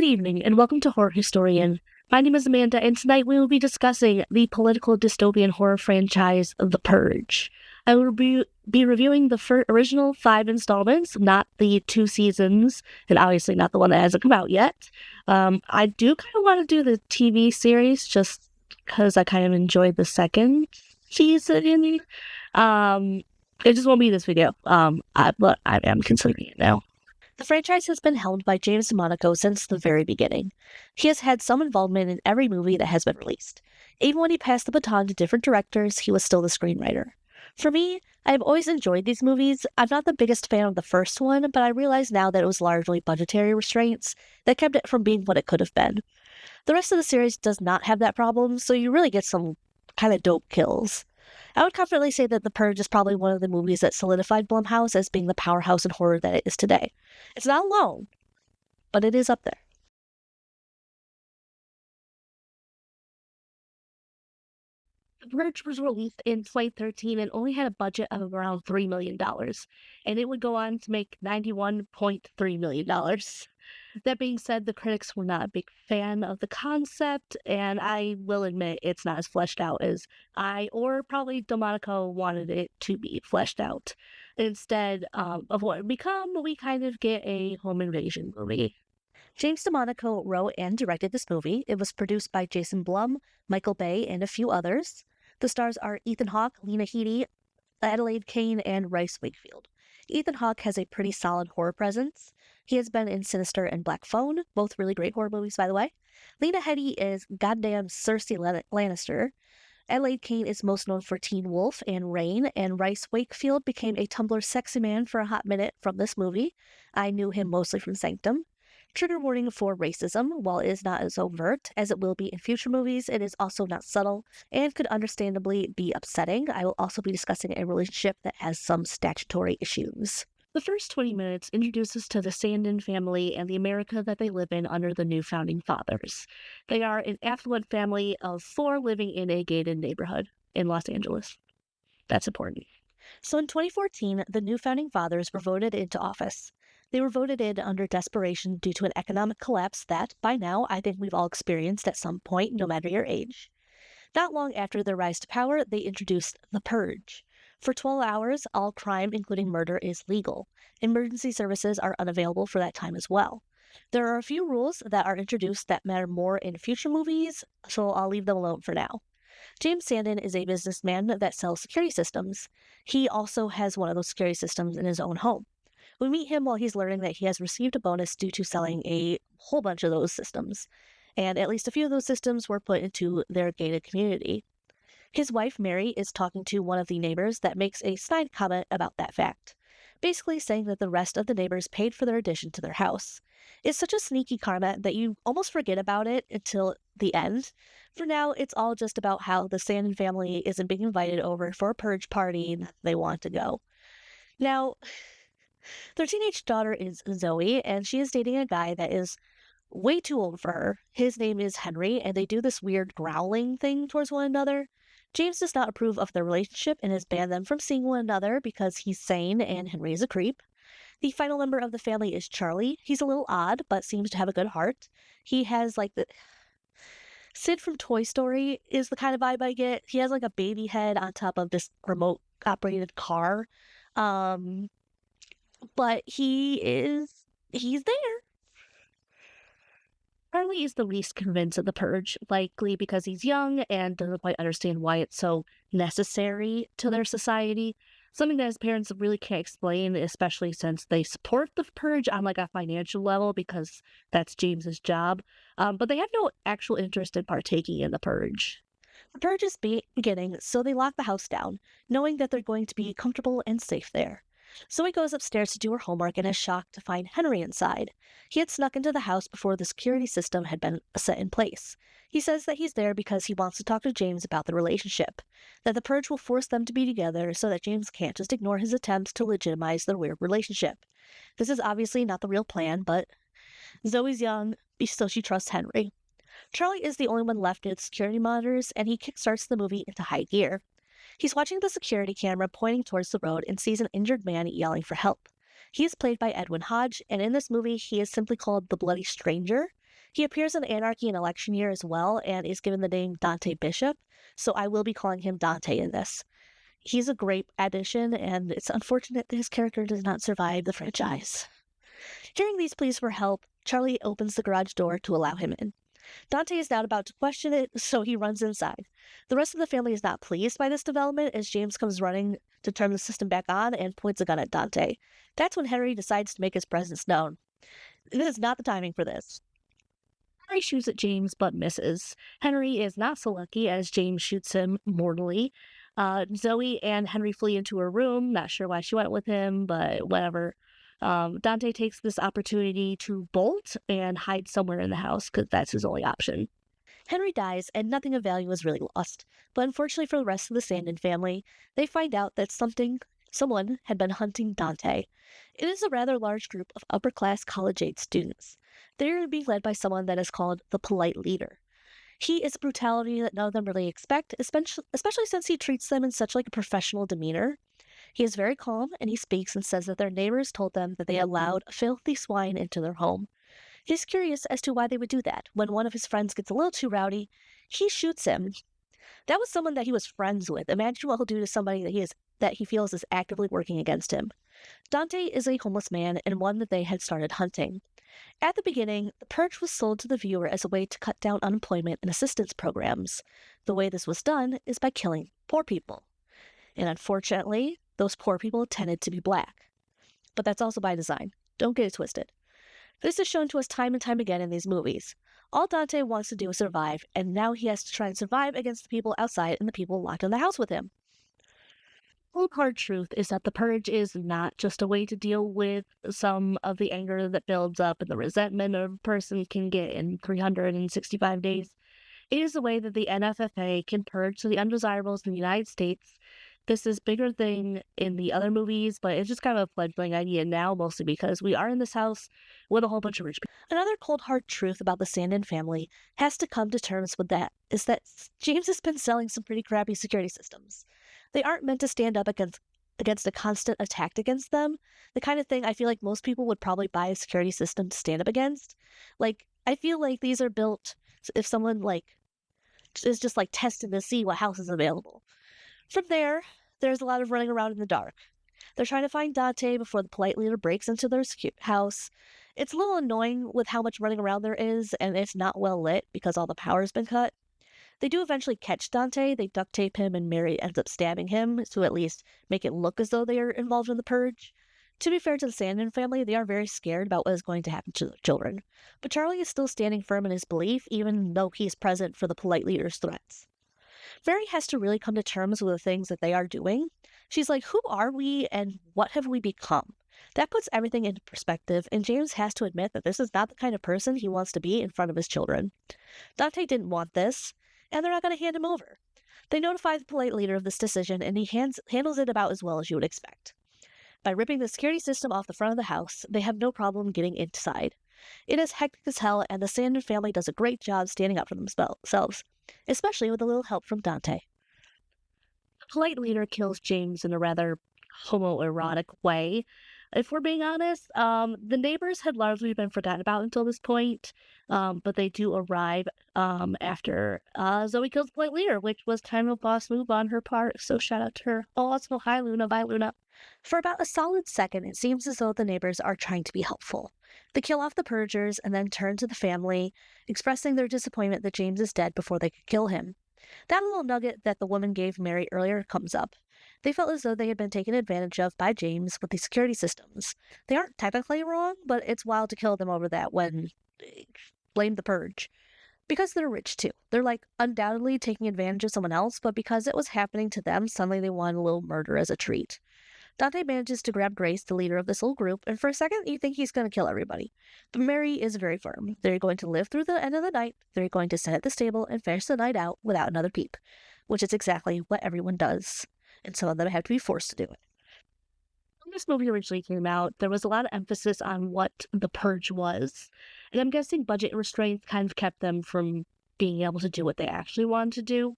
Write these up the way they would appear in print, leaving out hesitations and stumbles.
Good evening, and welcome to Horror Historian. My name is Amanda, and tonight we will be discussing the political dystopian horror franchise The Purge. I will be reviewing the original 5 installments, not the 2 seasons, and obviously not the one that hasn't come out yet. I do kind of want to do the TV series just because I kind of enjoyed the second season. It just won't be this video, but I am considering it now. The franchise has been helmed by James DeMonaco since the very beginning. He has had some involvement in every movie that has been released. Even when he passed the baton to different directors, he was still the screenwriter. For me, I have always enjoyed these movies. I'm not the biggest fan of the first one, but I realize now that it was largely budgetary restraints that kept it from being what it could have been. The rest of the series does not have that problem, so you really get some kind of dope kills. I would confidently say that The Purge is probably one of the movies that solidified Blumhouse as being the powerhouse in horror that it is today. It's not alone, but it is up there. The Purge was released in 2013 and only had a budget of around $3 million, and it would go on to make $91.3 million. That being said, the critics were not a big fan of the concept, and I will admit it's not as fleshed out as I or probably Delmonico wanted it to be fleshed out. Instead of what it become, we kind of get a home invasion movie. James DeMonaco wrote and directed this movie. It was produced by Jason Blum, Michael Bay, and a few others. The stars are Ethan Hawke, Lena Headey, Adelaide Kane, and Rice Wakefield. Ethan Hawke has a pretty solid horror presence. He has been in Sinister and Black Phone, both really great horror movies, by the way. Lena Headey is goddamn Cersei Lannister. Adelaide Kane is most known for Teen Wolf and Rain, and Rice Wakefield became a Tumblr sexy man for a hot minute from this movie. I knew him mostly from Sanctum. Trigger warning for racism. While it is not as overt as it will be in future movies, it is also not subtle and could understandably be upsetting. I will also be discussing a relationship that has some statutory issues. The first 20 minutes introduces to the Sandin family and the America that they live in under the new founding fathers. They are an affluent family of 4 living in a gated neighborhood in Los Angeles. That's important. So in 2014, the new founding fathers were voted into office. They were voted in under desperation due to an economic collapse that, by now, I think we've all experienced at some point, no matter your age. Not long after their rise to power, they introduced the Purge. For 12 hours, all crime, including murder, is legal. Emergency services are unavailable for that time as well. There are a few rules that are introduced that matter more in future movies, so I'll leave them alone for now. James Sandin is a businessman that sells security systems. He also has one of those security systems in his own home. We meet him while he's learning that he has received a bonus due to selling a whole bunch of those systems, and at least a few of those systems were put into their gated community. His wife, Mary, is talking to one of the neighbors that makes a snide comment about that fact, basically saying that the rest of the neighbors paid for their addition to their house. It's such a sneaky comment that you almost forget about it until the end. For now, it's all just about how the Sandin family isn't being invited over for a purge party and they want to go. Now, their teenage daughter is Zoe, and she is dating a guy that is way too old for her. His name is Henry, and they do this weird growling thing towards one another. James does not approve of their relationship and has banned them from seeing one another because he's sane and Henry is a creep. The final member of the family is Charlie. He's a little odd, but seems to have a good heart. He has like the Sid from Toy Story is the kind of vibe I get. He has like a baby head on top of this remote operated car. But he's there. Charlie is the least convinced of the Purge, likely because he's young and doesn't quite understand why it's so necessary to their society. Something that his parents really can't explain, especially since they support the Purge on like a financial level because that's James's job. But they have no actual interest in partaking in the Purge. The Purge is beginning, so they lock the house down, knowing that they're going to be comfortable and safe there. Zoe goes upstairs to do her homework and is shocked to find Henry inside. He had snuck into the house before the security system had been set in place. He says that he's there because he wants to talk to James about the relationship, that the Purge will force them to be together so that James can't just ignore his attempts to legitimize their weird relationship. This is obviously not the real plan, but Zoe's young, so she trusts Henry. Charlie is the only one left near the security monitors, and he kickstarts the movie into high gear. He's watching the security camera pointing towards the road and sees an injured man yelling for help. He is played by Edwin Hodge, and in this movie, he is simply called the Bloody Stranger. He appears in Anarchy and Election Year as well and is given the name Dante Bishop, so I will be calling him Dante in this. He's a great addition, and it's unfortunate that his character does not survive the franchise. Hearing these pleas for help, Charlie opens the garage door to allow him in. Dante is not about to question it, so he runs inside. The rest of the family is not pleased by this development as James comes running to turn the system back on and points a gun at Dante. That's when Henry decides to make his presence known. It is not the timing for this. Henry shoots at James but misses. Henry is not so lucky as James shoots him mortally. Zoe and Henry flee into her room. Not sure why she went with him, but whatever. Dante takes this opportunity to bolt and hide somewhere in the house because that's his only option. Henry dies, and nothing of value is really lost. But unfortunately for the rest of the Sandin family, they find out that someone had been hunting Dante. It is a rather large group of upper-class college-age students. They are being led by someone that is called the Polite Leader. He is brutality that none of them really expect, especially since he treats them in such like a professional demeanor. He is very calm, and he speaks and says that their neighbors told them that they allowed filthy swine into their home. He's curious as to why they would do that. When one of his friends gets a little too rowdy, he shoots him. That was someone that he was friends with. Imagine what he'll do to somebody that he feels is actively working against him. Dante is a homeless man and one that they had started hunting. At the beginning, the Purge was sold to the viewer as a way to cut down unemployment and assistance programs. The way this was done is by killing poor people. And unfortunately, those poor people tended to be black. But that's also by design. Don't get it twisted. This is shown to us time and time again in these movies. All Dante wants to do is survive, and now he has to try and survive against the people outside and the people locked in the house with him. Cold hard truth is that the purge is not just a way to deal with some of the anger that builds up and the resentment a person can get in 365 days. It is a way that the NFFA can purge the undesirables in the United States. This is bigger thing in the other movies, but it's just kind of a fledgling idea now, mostly because we are in this house with a whole bunch of rich people. Another cold hard truth about the Sandin family has to come to terms with that is that James has been selling some pretty crappy security systems. They aren't meant to stand up against a constant attack against them, the kind of thing I feel like most people would probably buy a security system to stand up against. Like, I feel like these are built if someone is just testing to see what house is available. From there's a lot of running around in the dark. They're trying to find Dante before the Polite Leader breaks into their house. It's a little annoying with how much running around there is, and it's not well lit because all the power's been cut. They do eventually catch Dante. They duct tape him, and Mary ends up stabbing him to at least make it look as though they are involved in the purge. To be fair to the Sandin family, they are very scared about what is going to happen to their children. But Charlie is still standing firm in his belief, even though he's present for the Polite Leader's threats. Mary has to really come to terms with the things that they are doing. She's like, who are we and what have we become? That puts everything into perspective, and James has to admit that this is not the kind of person he wants to be in front of his children. Dante didn't want this, and they're not going to hand him over. They notify the Polite Leader of this decision, and he handles it about as well as you would expect. By ripping the security system off the front of the house, they have no problem getting inside. It is hectic as hell, and the Sandin family does a great job standing up for themselves, especially with a little help from Dante. The Polite Leader kills James in a rather homoerotic way. If we're being honest, the neighbors had largely been forgotten about until this point, but they do arrive after Zoe kills the Polite Leader, which was kind of a boss move on her part, so shout out to her. Oh, also, hi Luna, bye Luna. For about a solid second, it seems as though the neighbors are trying to be helpful. They kill off the Purgers and then turn to the family, expressing their disappointment that James is dead before they could kill him. That little nugget that the woman gave Mary earlier comes up. They felt as though they had been taken advantage of by James with the security systems. They aren't technically wrong, but it's wild to kill them over that when blame the Purge. Because they're rich too. They're undoubtedly taking advantage of someone else, but because it was happening to them, suddenly they want a little murder as a treat. Dante manages to grab Grace, the leader of this little group, and for a second you think he's going to kill everybody. But Mary is very firm. They're going to live through the end of the night, they're going to sit at this table and finish the night out without another peep, which is exactly what everyone does, and some of them have to be forced to do it. When this movie originally came out, there was a lot of emphasis on what the Purge was, and I'm guessing budget restraints kind of kept them from being able to do what they actually wanted to do.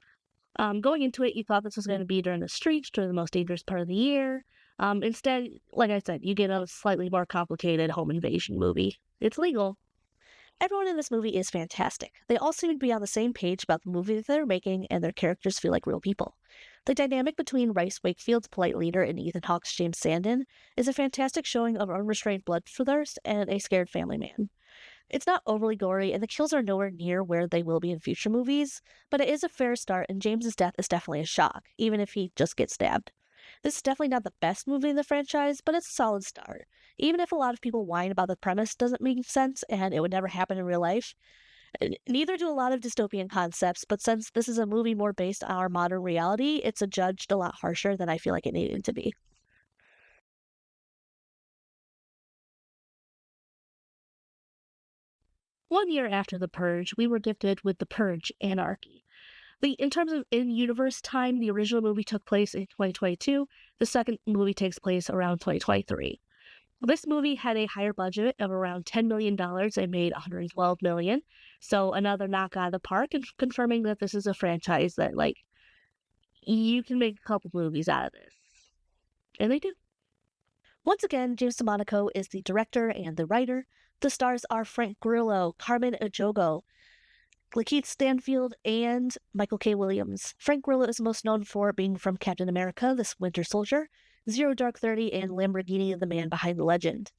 Going into it, you thought this was going to be during the streets, during the most dangerous part of the year. Instead, like I said, you get a slightly more complicated home invasion movie. It's legal. Everyone in this movie is fantastic. They all seem to be on the same page about the movie that they're making, and their characters feel like real people. The dynamic between Rice Wakefield's polite leader and Ethan Hawke's James Sandin is a fantastic showing of unrestrained bloodthirst and a scared family man. It's not overly gory, and the kills are nowhere near where they will be in future movies, but it is a fair start, and James's death is definitely a shock, even if he just gets stabbed. This is definitely not the best movie in the franchise, but it's a solid start. Even if a lot of people whine about the premise doesn't make sense and it would never happen in real life, neither do a lot of dystopian concepts, but since this is a movie more based on our modern reality, it's judged a lot harsher than I feel like it needed to be. 1 year after The Purge, we were gifted with The Purge Anarchy. In terms of in-universe time, the original movie took place in 2022. The second movie takes place around 2023. This movie had a higher budget of around $10 million and made $112 million. So another knock out of the park and confirming that this is a franchise that, like, you can make a couple movies out of this. And they do. Once again, James DeMonico is the director and the writer. The stars are Frank Grillo, Carmen Ejogo, Lakeith Stanfield, and Michael K. Williams. Frank Grillo is most known for being from Captain America, the Winter Soldier, Zero Dark 30, and Lamborghini, the man behind the legend.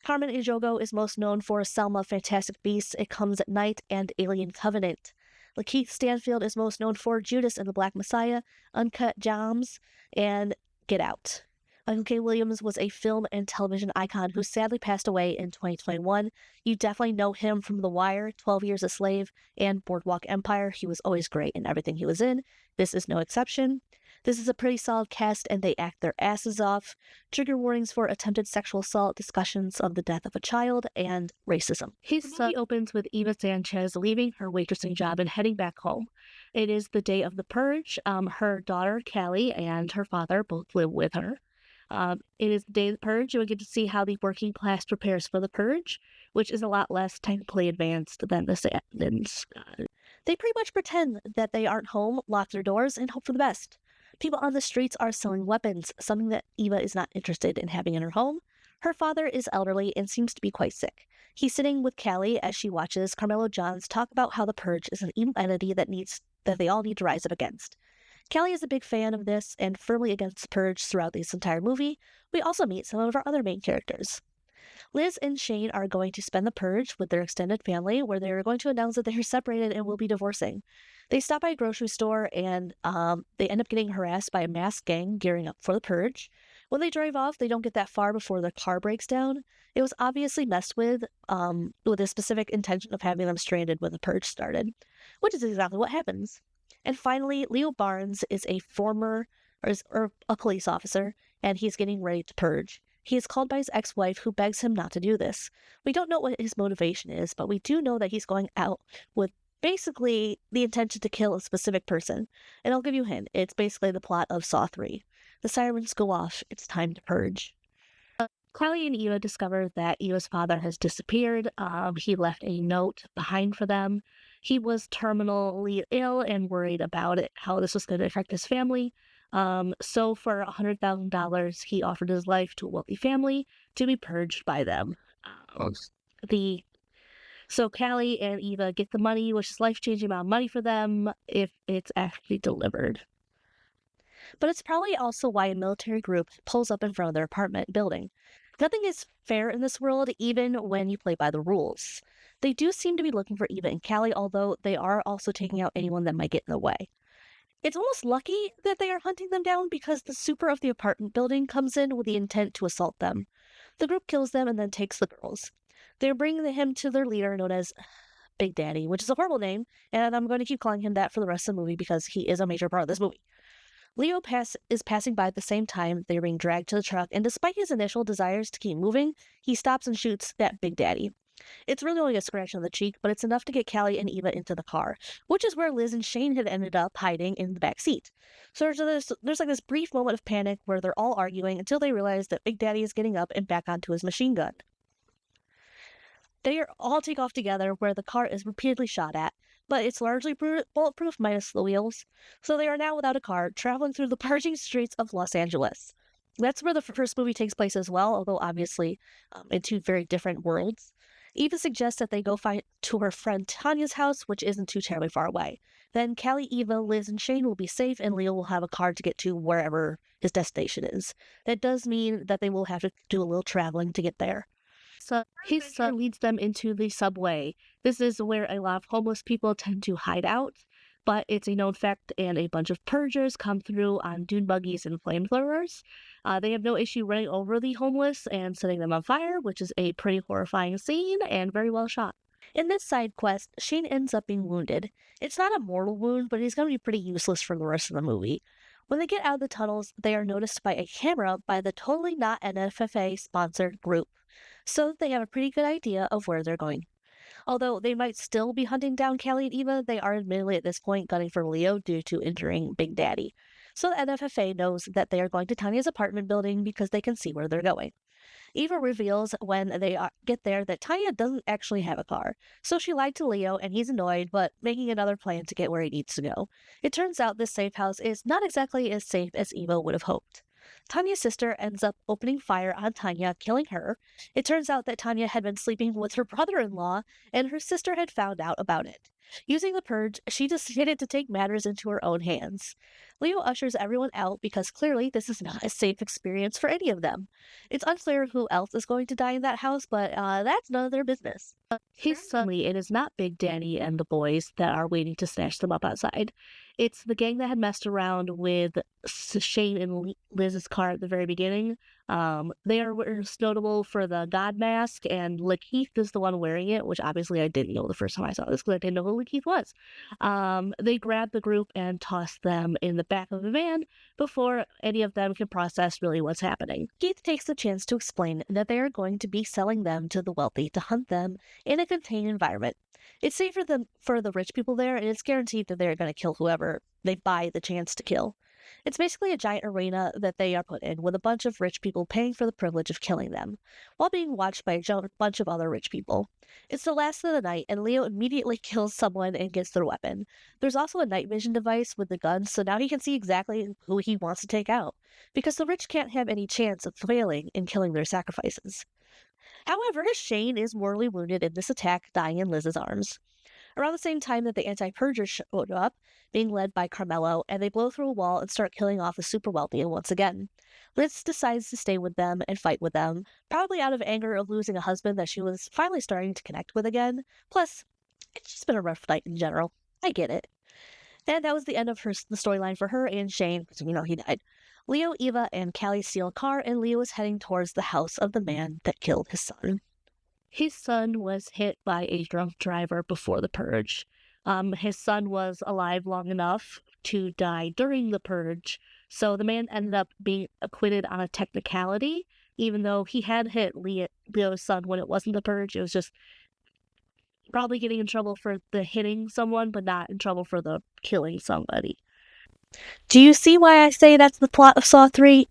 Carmen Ejogo is most known for Selma, Fantastic Beasts, It Comes at Night, and Alien Covenant. Lakeith Stanfield is most known for Judas and the Black Messiah, Uncut Gems, and Get Out. Michael K. Williams was a film and television icon who sadly passed away in 2021. You definitely know him from The Wire, 12 Years a Slave, and Boardwalk Empire. He was always great in everything he was in. This is no exception. This is a pretty solid cast, and they act their asses off. Trigger warnings for attempted sexual assault, discussions of the death of a child, and racism. His Movie opens with Eva Sanchez leaving her waitressing job and heading back home. It is the day of the purge. Her daughter, Callie, and her father both live with her. It is the day of the purge. You will get to see how the working class prepares for the purge, which is a lot less technically advanced than the Sandins. They pretty much pretend that they aren't home, lock their doors, and hope for the best. People on the streets are selling weapons, something that Eva is not interested in having in her home. Her father is elderly and seems to be quite sick. He's sitting with Callie as she watches Carmelo Johns talk about how the Purge is an evil entity that they all need to rise up against. Callie is a big fan of this and firmly against the Purge throughout this entire movie. We also meet some of our other main characters. Liz and Shane are going to spend the purge with their extended family, where they are going to announce that they are separated and will be divorcing. They stop by a grocery store and they end up getting harassed by a masked gang gearing up for the purge. When they drive off, they don't get that far before their car breaks down. It was obviously messed with a specific intention of having them stranded when the purge started, which is exactly what happens. And finally, Leo Barnes is a or a police officer, and he's getting ready to purge. He is called by his ex-wife, who begs him not to do this. We don't know what his motivation is, but we do know that he's going out with basically the intention to kill a specific person. And I'll give you a hint. It's basically the plot of Saw 3. The sirens go off. It's time to purge. Callie and Eva discover that Eva's father has disappeared. He left a note behind for them. He was terminally ill and worried about it, how this was going to affect his family. So for $100,000, he offered his life to a wealthy family to be purged by them. So Callie and Eva get the money, which is life-changing amount of money for them if it's actually delivered. But it's probably also why a military group pulls up in front of their apartment building. Nothing is fair in this world, even when you play by the rules. They do seem to be looking for Eva and Callie, although they are also taking out anyone that might get in the way. It's almost lucky that they are hunting them down because the super of the apartment building comes in with the intent to assault them. The group kills them and then takes the girls. They're bringing him to their leader, known as Big Daddy, which is a horrible name, and I'm going to keep calling him that for the rest of the movie because he is a major part of this movie. Leo is passing by at the same time they are being dragged to the truck, and despite his initial desires to keep moving, he stops and shoots that Big Daddy. It's really only a scratch on the cheek, but it's enough to get Callie and Eva into the car, which is where Liz and Shane had ended up hiding in the back seat. So there's like this brief moment of panic where they're all arguing until they realize that Big Daddy is getting up and back onto his machine gun. They all take off together where the car is repeatedly shot at, but it's largely bulletproof minus the wheels, so they are now without a car, traveling through the purging streets of Los Angeles. That's where the first movie takes place as well, although obviously in two very different worlds. Eva suggests that they go find to her friend Tanya's house, which isn't too terribly far away. Then Callie, Eva, Liz, and Shane will be safe, and Leo will have a car to get to wherever his destination is. That does mean that they will have to do a little traveling to get there. So his son leads them into the subway. This is where a lot of homeless people tend to hide out, but it's a known fact, and a bunch of purgers come through on dune buggies and flamethrowers. They have no issue running over the homeless and setting them on fire, which is a pretty horrifying scene and very well shot. In this side quest, Shane ends up being wounded. It's not a mortal wound, but he's going to be pretty useless for the rest of the movie. When they get out of the tunnels, they are noticed by a camera by the totally not NFFA sponsored group, so they have a pretty good idea of where they're going. Although they might still be hunting down Callie and Eva, they are admittedly at this point gunning for Leo due to injuring Big Daddy. So the NFFA knows that they are going to Tanya's apartment building because they can see where they're going. Eva reveals when they get there that Tanya doesn't actually have a car, so she lied to Leo and he's annoyed, but making another plan to get where he needs to go. It turns out this safe house is not exactly as safe as Eva would have hoped. Tanya's sister ends up opening fire on Tanya, killing her. It turns out that Tanya had been sleeping with her brother in law, and her sister had found out about it. Using the purge, she decided to take matters into her own hands. Leo ushers everyone out because clearly this is not a safe experience for any of them. It's unclear who else is going to die in that house, but that's none of their business. His suddenly, it is not Big Daddy and the boys that are waiting to snatch them up outside. It's the gang that had messed around with Shane and Liz's car at the very beginning. They are notable for the God mask, and Lakeith is the one wearing it, which obviously I didn't know the first time I saw this because I didn't know who Lakeith was. They grab the group and toss them in the back of the van before any of them can process really what's happening. Keith takes the chance to explain that they are going to be selling them to the wealthy to hunt them in a contained environment. It's safe for the rich people there, and it's guaranteed that they're going to kill whoever they buy the chance to kill. It's basically a giant arena that they are put in, with a bunch of rich people paying for the privilege of killing them, while being watched by a bunch of other rich people. It's the last of the night, and Leo immediately kills someone and gets their weapon. There's also a night vision device with the gun, so now he can see exactly who he wants to take out, because the rich can't have any chance of failing in killing their sacrifices. However, Shane is mortally wounded in this attack, dying in Liz's arms. Around the same time that the anti-purgers showed up, being led by Carmelo, and they blow through a wall and start killing off the super wealthy once again. Liz decides to stay with them and fight with them, probably out of anger of losing a husband that she was finally starting to connect with again. Plus, it's just been a rough night in general. I get it. And that was the end of the storyline for her and Shane, because he died. Leo, Eva, and Callie steal a car, and Leo is heading towards the house of the man that killed his son. His son was hit by a drunk driver before the purge. His son was alive long enough to die during the purge, so the man ended up being acquitted on a technicality, even though he had hit Leo's son when it wasn't the purge. It was just probably getting in trouble for the hitting someone, but not in trouble for the killing somebody. Do you see why I say that's the plot of Saw 3?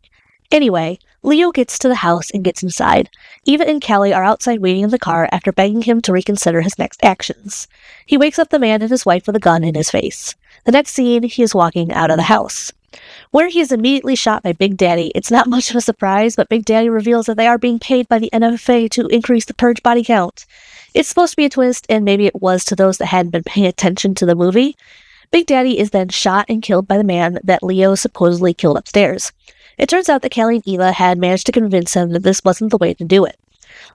Anyway, Leo gets to the house and gets inside. Eva and Callie are outside waiting in the car after begging him to reconsider his next actions. He wakes up the man and his wife with a gun in his face. The next scene, he is walking out of the house. Where he is immediately shot by Big Daddy, it's not much of a surprise, but Big Daddy reveals that they are being paid by the NFA to increase the purge body count. It's supposed to be a twist, and maybe it was to those that hadn't been paying attention to the movie. Big Daddy is then shot and killed by the man that Leo supposedly killed upstairs. It turns out that Callie and Eva had managed to convince him that this wasn't the way to do it.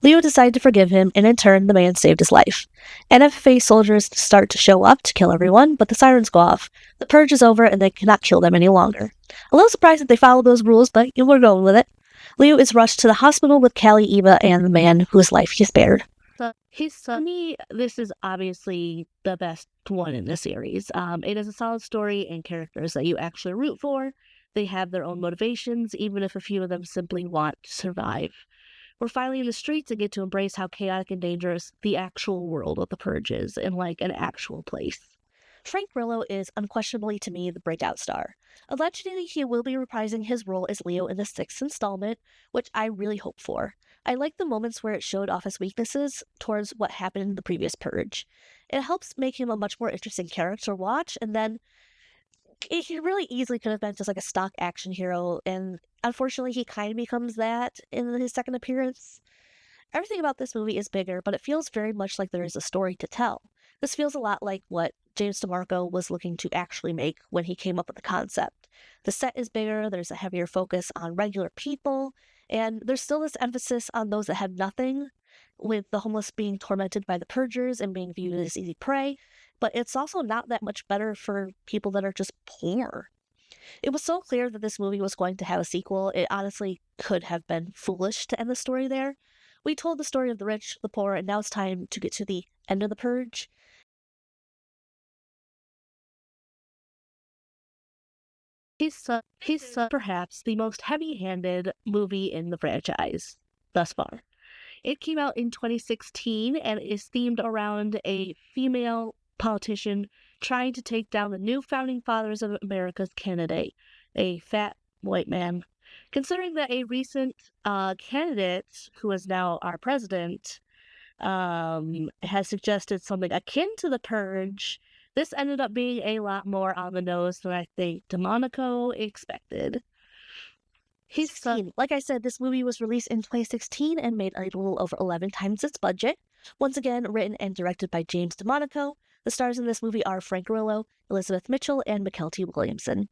Leo decided to forgive him, and in turn, the man saved his life. NFA soldiers start to show up to kill everyone, but the sirens go off. The purge is over, and they cannot kill them any longer. A little surprised that they followed those rules, but we're going with it. Leo is rushed to the hospital with Callie, Eva, and the man whose life he spared. His son, me, this is obviously the best one in the series. It is a solid story and characters that you actually root for. They have their own motivations, even if a few of them simply want to survive. We're finally in the streets and get to embrace how chaotic and dangerous the actual world of the Purge is in like an actual place. Frank Grillo is unquestionably to me the breakout star. Allegedly, he will be reprising his role as Leo in the sixth installment, which I really hope for. I like the moments where it showed off his weaknesses towards what happened in the previous Purge. It helps make him a much more interesting character to watch, and then he really easily could have been just like a stock action hero, and unfortunately he kind of becomes that in his second appearance. Everything about this movie is bigger, but it feels very much like there is a story to tell. This feels a lot like what James DeMarco was looking to actually make when he came up with the concept. The set is bigger, there's a heavier focus on regular people, and there's still this emphasis on those that have nothing, with the homeless being tormented by the purgers and being viewed as easy prey, but it's also not that much better for people that are just poor. It was so clear that this movie was going to have a sequel, it honestly could have been foolish to end the story there. We told the story of the rich, the poor, and now it's time to get to the end of the purge. He's perhaps the most heavy-handed movie in the franchise thus far. It came out in 2016 and is themed around a female politician trying to take down the new founding fathers of America's candidate, a fat white man. Considering that a recent candidate, who is now our president, has suggested something akin to the Purge, this ended up being a lot more on the nose than I think DeMonico expected. He's 16. Like I said, this movie was released in 2016 and made a little over 11 times its budget. Once again, written and directed by James DeMonico. The stars in this movie are Frank Grillo, Elizabeth Mitchell, and Mackenzie Williamson.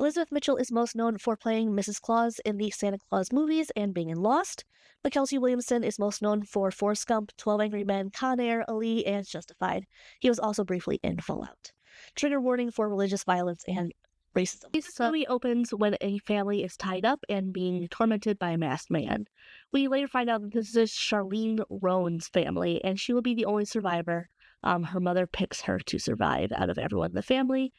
Elizabeth Mitchell is most known for playing Mrs. Claus in the Santa Claus movies and being in Lost. Mackenzie Williamson is most known for Forrest Gump, 12 Angry Men, Con Air, Ali, and Justified. He was also briefly in Fallout. Trigger warning for religious violence and racism. This movie opens when a family is tied up and being tormented by a masked man. We later find out that this is Charlene Roan's family, and she will be the only survivor. Her mother picks her to survive out of everyone in the family.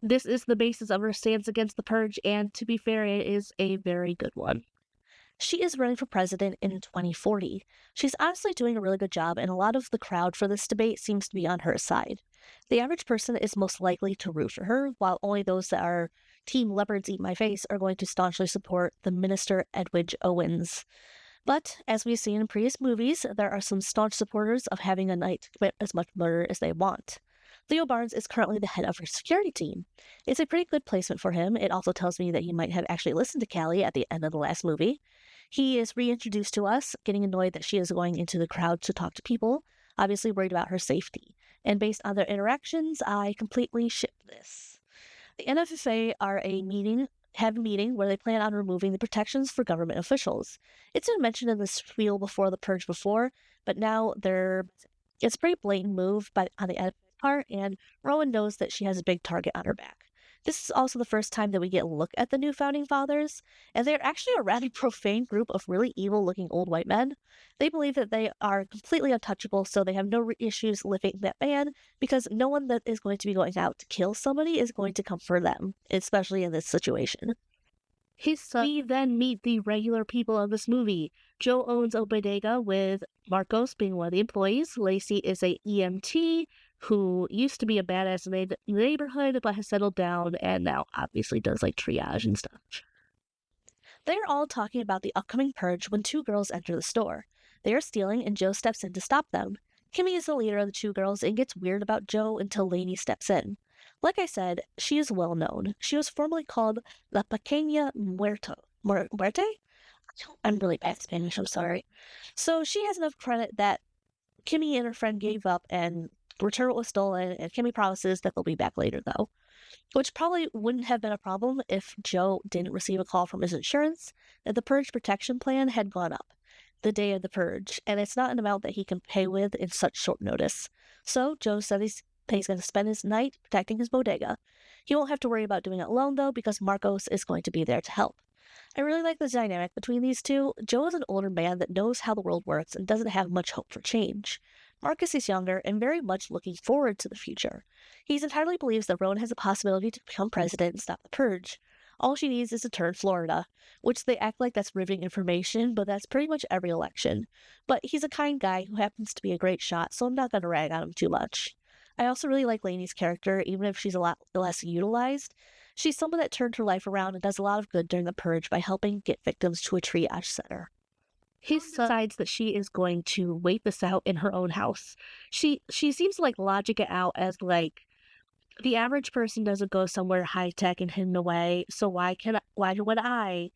This is the basis of her stance against the Purge, and to be fair, it is a very good one. She is running for president in 2040. She's honestly doing a really good job, and a lot of the crowd for this debate seems to be on her side. The average person is most likely to root for her, while only those that are Team Leopards Eat My Face are going to staunchly support the Minister Edwidge Owens. But, as we've seen in previous movies, there are some staunch supporters of having a knight commit as much murder as they want. Leo Barnes is currently the head of her security team. It's a pretty good placement for him. It also tells me that he might have actually listened to Callie at the end of the last movie. He is reintroduced to us, getting annoyed that she is going into the crowd to talk to people, obviously worried about her safety. And based on their interactions, I completely ship this. The NFFA have a meeting where they plan on removing the protections for government officials. It's been mentioned in the spiel before the purge before, but now it's a pretty blatant move on the NFFA part, and Rowan knows that she has a big target on her back. This is also the first time that we get a look at the new founding fathers, and they are actually a rather profane group of really evil-looking old white men. They believe that they are completely untouchable, so they have no issues lifting that ban, because no one that is going to be going out to kill somebody is going to come for them, especially in this situation. We then meet the regular people of this movie. Joe owns a bodega, with Marcos being one of the employees. Lacey is a EMT who used to be a badass in the neighborhood but has settled down and now obviously does like triage and stuff. They are all talking about the upcoming purge when two girls enter the store. They are stealing, and Joe steps in to stop them. Kimmy is the leader of the two girls and gets weird about Joe until Lainey steps in. Like I said, she is well known. She was formerly called La Pequeña Muerte? I'm really bad at Spanish, I'm sorry. So she has enough credit that Kimmy and her friend gave up and returned what was stolen, and Kimmy promises that they'll be back later, though. Which probably wouldn't have been a problem if Joe didn't receive a call from his insurance that the Purge protection plan had gone up the day of the Purge, and it's not an amount that he can pay with in such short notice. So Joe said he's going to spend his night protecting his bodega. He won't have to worry about doing it alone, though, because Marcos is going to be there to help. I really like the dynamic between these two. Joe is an older man that knows how the world works and doesn't have much hope for change. Marcus is younger and very much looking forward to the future. He entirely believes that Rowan has a possibility to become president and stop the Purge. All she needs is to turn Florida, which they act like that's riveting information, but that's pretty much every election. But he's a kind guy who happens to be a great shot, so I'm not going to rag on him too much. I also really like Lainey's character, even if she's a lot less utilized. She's someone that turned her life around and does a lot of good during the Purge by helping get victims to a triage center. He decides that she is going to wait this out in her own house. She seems to like logic it out as like the average person doesn't go somewhere high tech and hidden away, so why would I?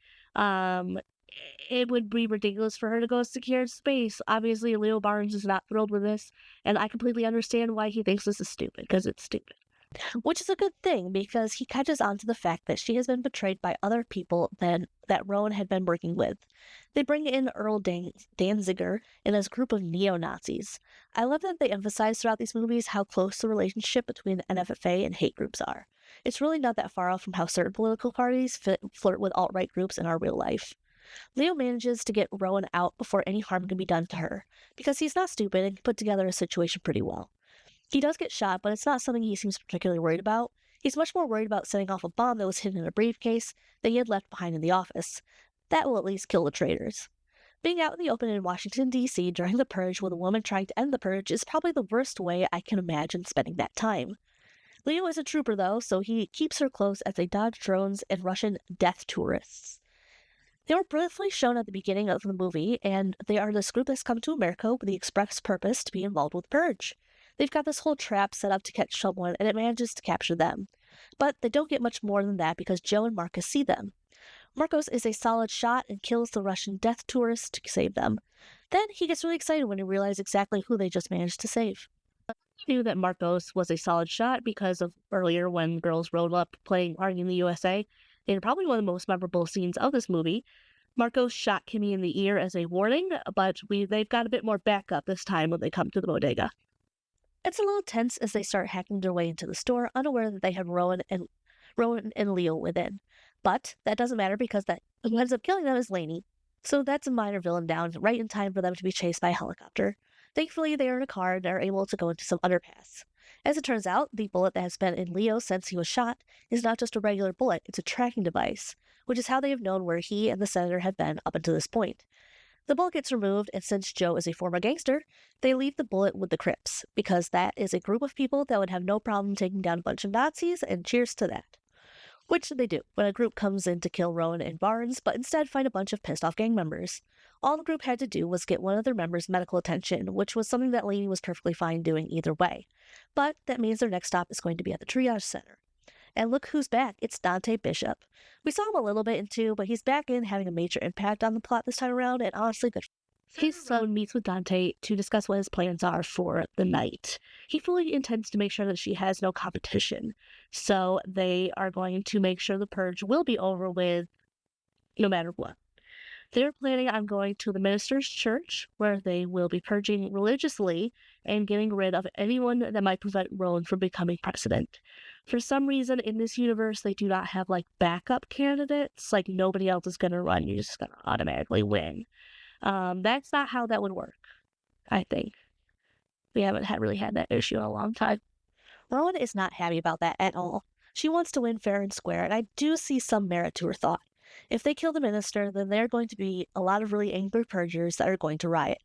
it would be ridiculous for her to go secure space. Obviously, Leo Barnes is not thrilled with this, and I completely understand why he thinks this is stupid, because it's stupid. Which is a good thing because he catches on to the fact that she has been betrayed by other people than that Rowan had been working with. They bring in Danziger and his group of neo-Nazis. I love that they emphasize throughout these movies how close the relationship between the NFFA and hate groups are. It's really not that far off from how certain political parties flirt with alt-right groups in our real life. Leo manages to get Rowan out before any harm can be done to her, because he's not stupid and can put together a situation pretty well. He does get shot, but it's not something he seems particularly worried about. He's much more worried about setting off a bomb that was hidden in a briefcase that he had left behind in the office. That will at least kill the traitors. Being out in the open in Washington, D.C. during the Purge with a woman trying to end the Purge is probably the worst way I can imagine spending that time. Leo is a trooper, though, so he keeps her close as they dodge drones and Russian death tourists. They were briefly shown at the beginning of the movie, and they are this group that's come to America with the express purpose to be involved with Purge. They've got this whole trap set up to catch someone, and it manages to capture them. But they don't get much more than that because Joe and Marcus see them. Marcos is a solid shot and kills the Russian death tourist to save them. Then he gets really excited when he realizes exactly who they just managed to save. Knew that Marcos was a solid shot because of earlier when girls rolled up playing Party in the USA, and probably one of the most memorable scenes of this movie. Marcos shot Kimmy in the ear as a warning, but they've got a bit more backup this time when they come to the bodega. It's a little tense as they start hacking their way into the store, unaware that they have Rowan and Leo within. But that doesn't matter because that who ends up killing them is Lainey. So that's a minor villain down right in time for them to be chased by a helicopter. Thankfully, they are in a car and are able to go into some underpass. As it turns out, the bullet that has been in Leo since he was shot is not just a regular bullet, it's a tracking device, which is how they have known where he and the senator have been up until this point. The bullet gets removed, and since Joe is a former gangster, they leave the bullet with the Crips, because that is a group of people that would have no problem taking down a bunch of Nazis, and cheers to that. Which they do when a group comes in to kill Rowan and Barnes, but instead find a bunch of pissed off gang members. All the group had to do was get one of their members medical attention, which was something that Lainey was perfectly fine doing either way. But that means their next stop is going to be at the triage center. And look who's back, it's Dante Bishop. We saw him a little bit in 2, but he's back in having a major impact on the plot this time around, and honestly good. His son meets with Dante to discuss what his plans are for the night. He fully intends to make sure that she has no competition, so they are going to make sure the purge will be over with no matter what. They're planning on going to the minister's church, where they will be purging religiously and getting rid of anyone that might prevent Rowan from becoming president. For some reason, in this universe, they do not have like backup candidates. Like nobody else is going to run. You're just going to automatically win. That's not how that would work, I think. We haven't really had that issue in a long time. Rowan is not happy about that at all. She wants to win fair and square, and I do see some merit to her thought. If they kill the minister, then there are going to be a lot of really angry purgers that are going to riot.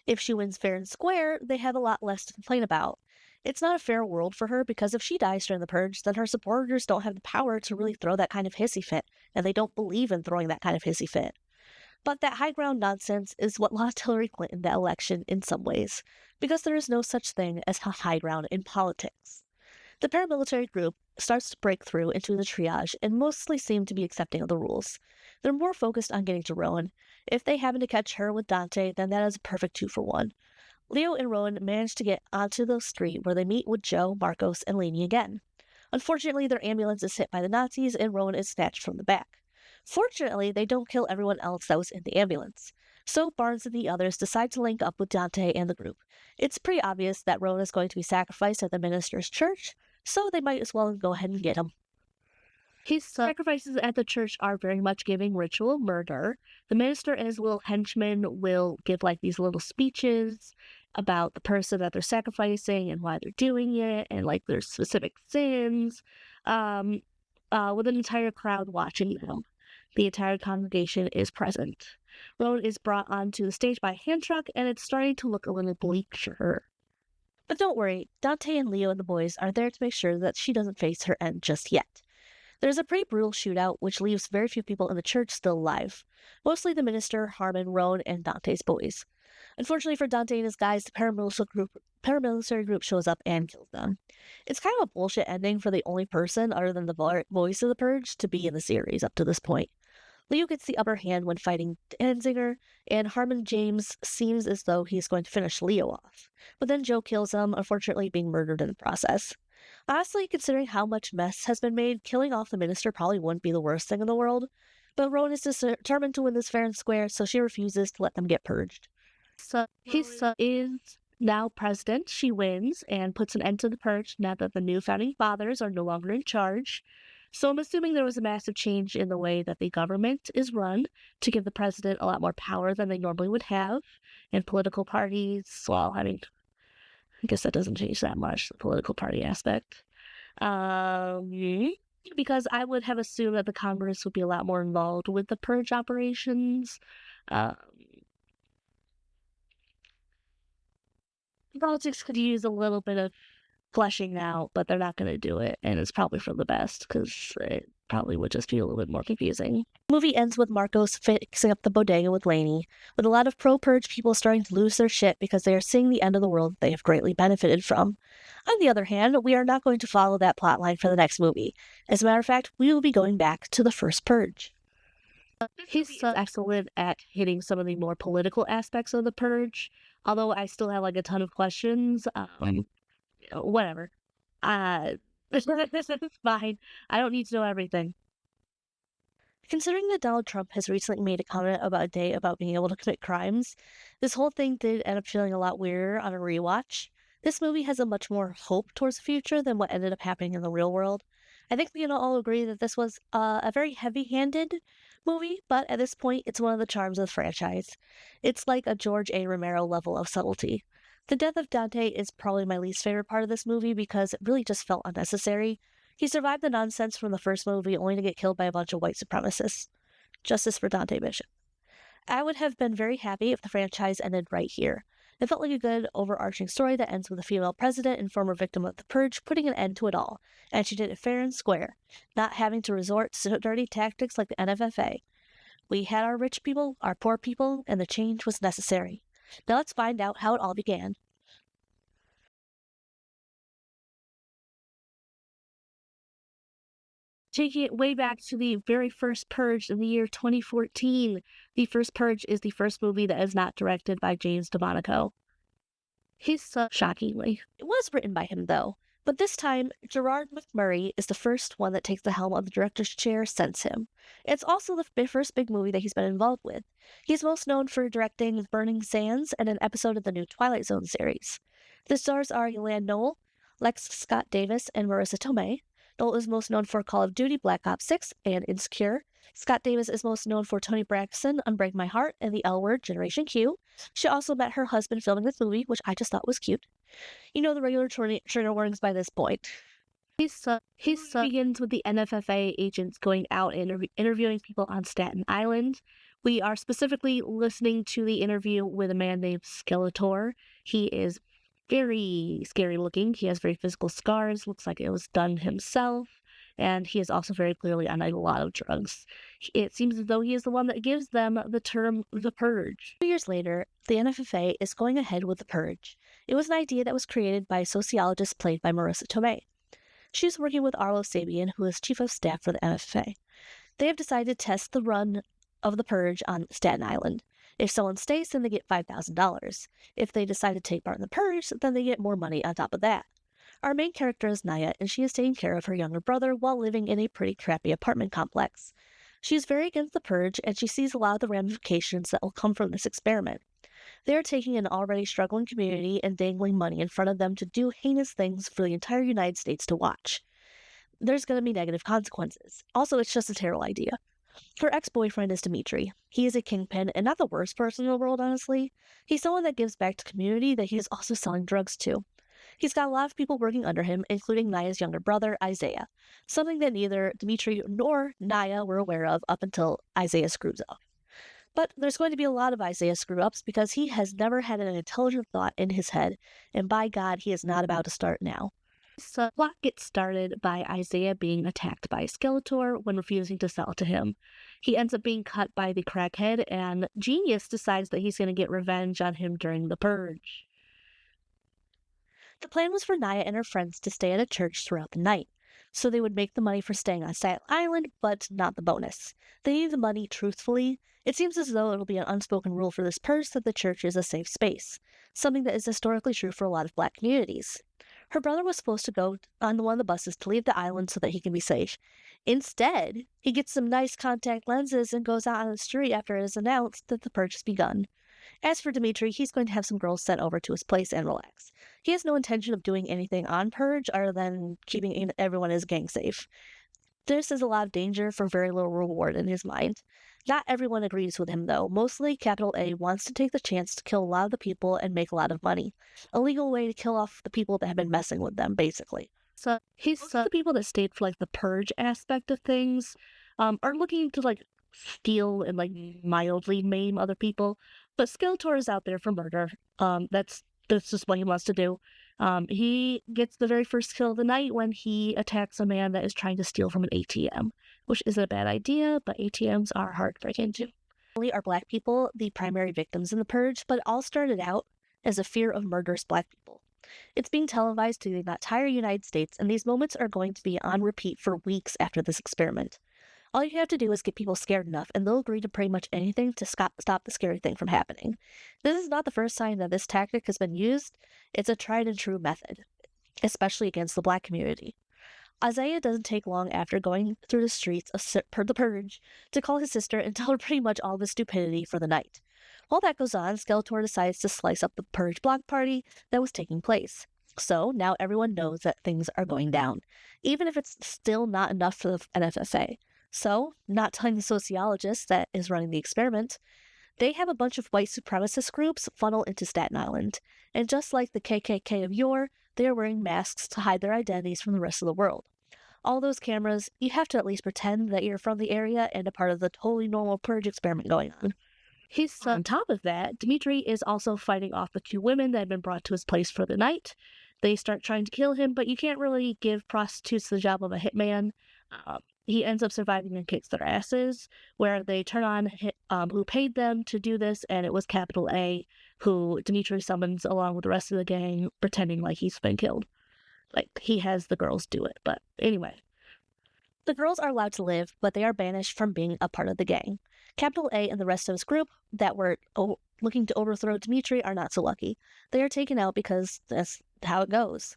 If she wins fair and square, they have a lot less to complain about. It's not a fair world for her because if she dies during the purge, then her supporters don't have the power to really throw that kind of hissy fit, and they don't believe in throwing that kind of hissy fit. But that high ground nonsense is what lost Hillary Clinton the election in some ways, because there is no such thing as high ground in politics. The paramilitary group starts to break through into the triage and mostly seem to be accepting of the rules. They're more focused on getting to Rowan. If they happen to catch her with Dante, then that is a perfect 2-for-1. Leo and Rowan manage to get onto the street where they meet with Joe, Marcos, and Lainey again. Unfortunately, their ambulance is hit by the Nazis and Rowan is snatched from the back. Fortunately, they don't kill everyone else that was in the ambulance. So Barnes and the others decide to link up with Dante and the group. It's pretty obvious that Rowan is going to be sacrificed at the minister's church, so they might as well go ahead and get him. His sacrifices at the church are very much giving ritual murder. The minister and his little henchmen will give like these little speeches about the person that they're sacrificing and why they're doing it and like their specific sins, with an entire crowd watching them. The entire congregation is present. Rowan is brought onto the stage by a hand truck, and it's starting to look a little bleak for her. But don't worry, Dante and Leo and the boys are there to make sure that she doesn't face her end just yet. There's a pretty brutal shootout which leaves very few people in the church still alive. Mostly the minister, Harmon, Rowan, and Dante's boys. Unfortunately for Dante and his guys, the paramilitary group shows up and kills them. It's kind of a bullshit ending for the only person other than the voice of the Purge to be in the series up to this point. Leo gets the upper hand when fighting Danziger, and Harmon James seems as though he's going to finish Leo off. But then Joe kills him, unfortunately being murdered in the process. Honestly, considering how much mess has been made, killing off the minister probably wouldn't be the worst thing in the world. But Rowan is determined to win this fair and square, so she refuses to let them get purged. So his son is now president. She wins and puts an end to the purge now that the new founding fathers are no longer in charge. So I'm assuming there was a massive change in the way that the government is run to give the president a lot more power than they normally would have. And political parties, well, I mean, I guess that doesn't change that much, the political party aspect. Um, because I would have assumed that the Congress would be a lot more involved with the purge operations. Um, Politics could use a little bit of fleshing out, but they're not going to do it, and it's probably for the best because it probably would just be a little bit more confusing. The movie ends with Marcos fixing up the bodega with Lainey, with a lot of pro-purge people starting to lose their shit because they are seeing the end of the world they have greatly benefited from. On the other hand, we are not going to follow that plotline for the next movie. As a matter of fact, we will be going back to the first Purge. He's so excellent at hitting some of the more political aspects of the purge, although I still have like a ton of questions. Whatever. Uh, this is fine. I don't need to know everything. Considering that Donald Trump has recently made a comment about a day about being able to commit crimes, this whole thing did end up feeling a lot weirder on a rewatch. This movie has a much more hope towards the future than what ended up happening in the real world. I think we can all agree that this was a very heavy-handed movie, but at this point, it's one of the charms of the franchise. It's like a George A. Romero level of subtlety. The death of Dante is probably my least favorite part of this movie because it really just felt unnecessary. He survived the nonsense from the first movie only to get killed by a bunch of white supremacists. Justice for Dante Bishop. I would have been very happy if the franchise ended right here. It felt like a good, overarching story that ends with a female president and former victim of the Purge putting an end to it all, and she did it fair and square, not having to resort to dirty tactics like the NFFA. We had our rich people, our poor people, and the change was necessary. Now let's find out how it all began. Taking it way back to the very first Purge in the year 2014, the first Purge is the first movie that is not directed by James DeMonico. He's so shockingly. It was written by him, though, but this time, Gerard McMurray is the first one that takes the helm of the director's chair since him. It's also the first big movie that he's been involved with. He's most known for directing Burning Sands and an episode of the new Twilight Zone series. The stars are Yolande Knoll, Lex Scott Davis, and Marissa Tomei. Knoll is most known for Call of Duty Black Ops 6 and Insecure. Scott Davis is most known for Tony Braxton, Unbreak My Heart, and The L Word, Generation Q. She also met her husband filming this movie, which I just thought was cute. You know the regular trigger warnings by this point. His begins with the NFFA agents going out and interviewing people on Staten Island. We are specifically listening to the interview with a man named Skeletor. He is very scary looking. He has very physical scars, looks like it was done himself, and he is also very clearly on a lot of drugs. It seems as though he is the one that gives them the term the Purge. 2 years later, the NFFA is going ahead with the Purge. It was an idea that was created by a sociologist played by Marissa Tomei. She's working with Arlo Sabian, who is chief of staff for the NFFA. They have decided to test the run of the Purge on Staten Island. If someone stays, then they get $5,000. If they decide to take part in the Purge, then they get more money on top of that. Our main character is Naya, and she is taking care of her younger brother while living in a pretty crappy apartment complex. She is very against the Purge, and she sees a lot of the ramifications that will come from this experiment. They are taking an already struggling community and dangling money in front of them to do heinous things for the entire United States to watch. There's going to be negative consequences. Also, it's just a terrible idea. Her ex-boyfriend is Dimitri. He is a kingpin and not the worst person in the world, honestly. He's someone that gives back to the community that he is also selling drugs to. He's got a lot of people working under him, including Naya's younger brother, Isaiah, something that neither Dimitri nor Naya were aware of up until Isaiah screws up. But there's going to be a lot of Isaiah screw-ups because he has never had an intelligent thought in his head, and by God, he is not about to start now. The plot gets started by Isaiah being attacked by Skeletor when refusing to sell to him. He ends up being cut by the crackhead, and Genius decides that he's going to get revenge on him during the Purge. The plan was for Naya and her friends to stay at a church throughout the night. So they would make the money for staying on Staten Island, but not the bonus. They need the money truthfully. It seems as though it'll be an unspoken rule for this purge that the church is a safe space, something that is historically true for a lot of black communities. Her brother was supposed to go on one of the buses to leave the island so that he can be safe. Instead, he gets some nice contact lenses and goes out on the street after it is announced that the purge has begun. As for Dimitri, he's going to have some girls sent over to his place and relax. He has no intention of doing anything on Purge other than keeping everyone in his gang safe. This is a lot of danger for very little reward in his mind. Not everyone agrees with him, though. Mostly, Capital A wants to take the chance to kill a lot of the people and make a lot of money. A legal way to kill off the people that have been messing with them, basically. So he's the people that stayed for like the purge aspect of things, are looking to like steal and like mildly maim other people. But Skeletor is out there for murder. That's just what he wants to do. He gets the very first kill of the night when he attacks a man that is trying to steal from an ATM, which isn't a bad idea, but ATMs are hard to break into. Only are black people the primary victims in the purge, but it all started out as a fear of murderous black people. It's being televised to the entire United States, and these moments are going to be on repeat for weeks after this experiment. All you have to do is get people scared enough, and they'll agree to pretty much anything to stop the scary thing from happening. This is not the first time that this tactic has been used. It's a tried and true method, especially against the black community. Isaiah doesn't take long after going through the streets of the Purge to call his sister and tell her pretty much all of his stupidity for the night. While that goes on, Skeletor decides to slice up the Purge block party that was taking place. So now everyone knows that things are going down, even if it's still not enough for the NFSA. So, not telling the sociologist that is running the experiment, they have a bunch of white supremacist groups funnel into Staten Island. And just like the KKK of yore, they are wearing masks to hide their identities from the rest of the world. All those cameras, you have to at least pretend that you're from the area and a part of the totally normal purge experiment going on. He's on top of that, Dmitri is also fighting off the two women that had been brought to his place for the night. They start trying to kill him, but you can't really give prostitutes the job of a hitman. He ends up surviving and kicks their asses, where they turn on who paid them to do this, and it was Capital A, who Dmitri summons along with the rest of the gang, pretending like he's been killed. Like, he has the girls do it, but anyway. The girls are allowed to live, but they are banished from being a part of the gang. Capital A and the rest of his group that were looking to overthrow Dmitri are not so lucky. They are taken out because that's how it goes.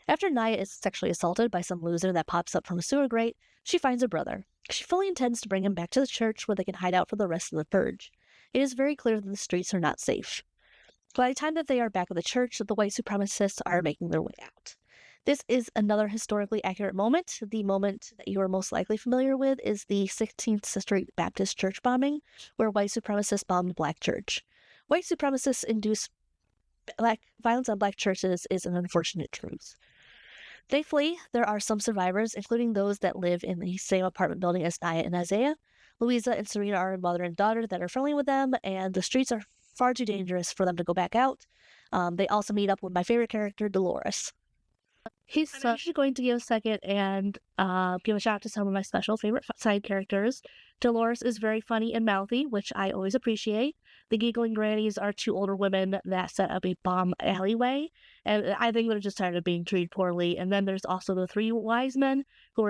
After Naya is sexually assaulted by some loser that pops up from a sewer grate, she finds her brother. She fully intends to bring him back to the church where they can hide out for the rest of the purge. It is very clear that the streets are not safe. By the time that they are back at the church, the white supremacists are making their way out. This is another historically accurate moment. The moment that you are most likely familiar with is the 16th century Baptist church bombing, where white supremacists bombed a black church. White supremacists induce violence on black churches is an unfortunate truth. They flee. There are some survivors, including those that live in the same apartment building as Naya and Isaiah. Louisa and Serena are a mother and daughter that are friendly with them, and the streets are far too dangerous for them to go back out. They also meet up with my favorite character, Dolores. I'm actually going to give a second and give a shout out to some of my special favorite side characters. Dolores is very funny and mouthy, which I always appreciate. The giggling grannies are two older women that set up a bomb alleyway, and I think they're just tired of being treated poorly. And then there's also the three wise men who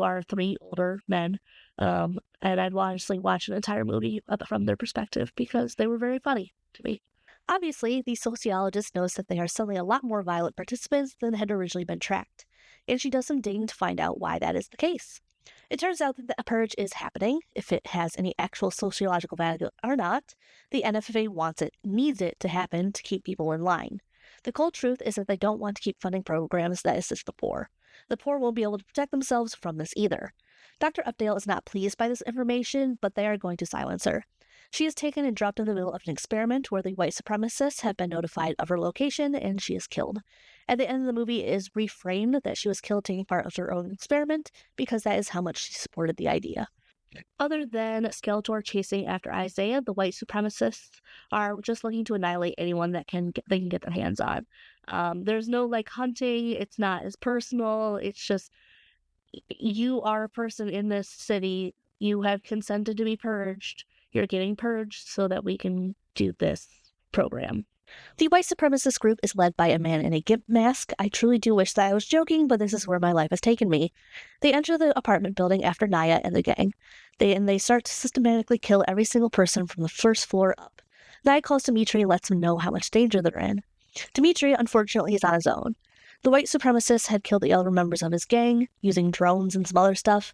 are three older men. And I'd honestly watch an entire movie from their perspective because they were very funny to me. Obviously, the sociologist knows that they are suddenly a lot more violent participants than had originally been tracked, and she does some digging to find out why that is the case. It turns out that the purge is happening. If it has any actual sociological value or not, the NFFA wants it, needs it to happen to keep people in line. The cold truth is that they don't want to keep funding programs that assist the poor. The poor won't be able to protect themselves from this either. Dr. Updale is not pleased by this information, but they are going to silence her. She is taken and dropped in the middle of an experiment where the white supremacists have been notified of her location and she is killed. At the end of the movie, it is reframed that she was killed taking part of her own experiment because that is how much she supported the idea. Other than Skeletor chasing after Isaiah, the white supremacists are just looking to annihilate anyone that they can get their hands on. There's no like hunting. It's not as personal. It's just you are a person in this city. You have consented to be purged. You're getting purged so that we can do this program. The white supremacist group is led by a man in a gimp mask. I truly do wish that I was joking, but this is where my life has taken me. They enter the apartment building after Naya and the gang. They start to systematically kill every single person from the first floor up. Naya calls Dimitri and lets him know how much danger they're in. Dimitri, unfortunately, is on his own. The white supremacists had killed the other members of his gang, using drones and some other stuff.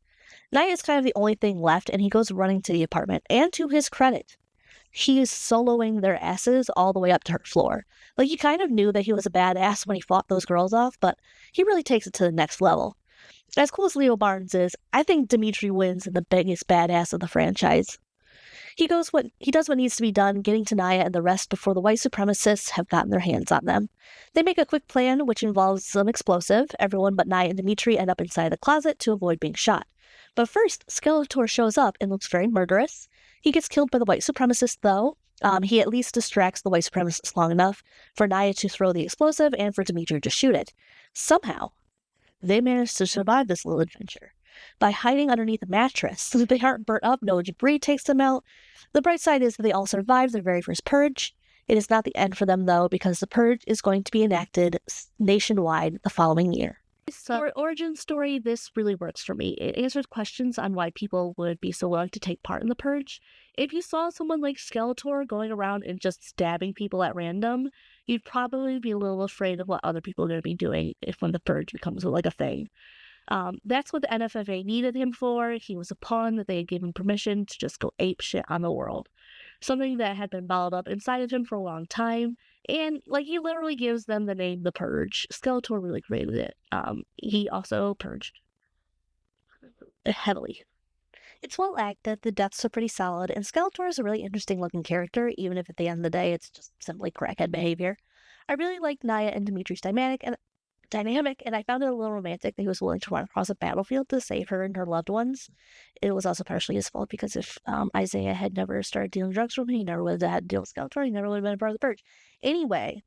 Naya is kind of the only thing left, and he goes running to the apartment, and to his credit, he is soloing their asses all the way up to her floor. Like, you kind of knew that he was a badass when he fought those girls off, but he really takes it to the next level. As cool as Leo Barnes is, I think Dimitri wins in the biggest badass of the franchise. He does what needs to be done, getting to Naya and the rest before the white supremacists have gotten their hands on them. They make a quick plan, which involves some explosive. Everyone but Naya and Dimitri end up inside the closet to avoid being shot. But first, Skeletor shows up and looks very murderous. He gets killed by the white supremacist, though. He at least distracts the white supremacist long enough for Naya to throw the explosive and for Dimitri to shoot it. Somehow, they manage to survive this little adventure by hiding underneath a mattress so that they aren't burnt up, no debris takes them out. The bright side is that they all survived their very first purge. It is not the end for them, though, because the purge is going to be enacted nationwide the following year. So, origin story, this really works for me. It answers questions on why people would be so willing to take part in the Purge. If you saw someone like Skeletor going around and just stabbing people at random, you'd probably be a little afraid of what other people are going to be doing if when the Purge becomes like a thing. That's what the NFFA needed him for. He was a pawn that they had given permission to just go ape shit on the world. Something that had been bottled up inside of him for a long time. And, like, he literally gives them the name The Purge. Skeletor really created it. He also purged heavily. It's well acted, the deaths are pretty solid, and Skeletor is a really interesting looking character, even if at the end of the day it's just simply crackhead behavior. I really liked Naya and Dimitri's dynamic, and I found it a little romantic that he was willing to run across a battlefield to save her and her loved ones. It was also partially his fault because if Isaiah had never started dealing drugs from him, he never would have had to deal with Skeletor, he never would have been a part of the Purge. Anyway,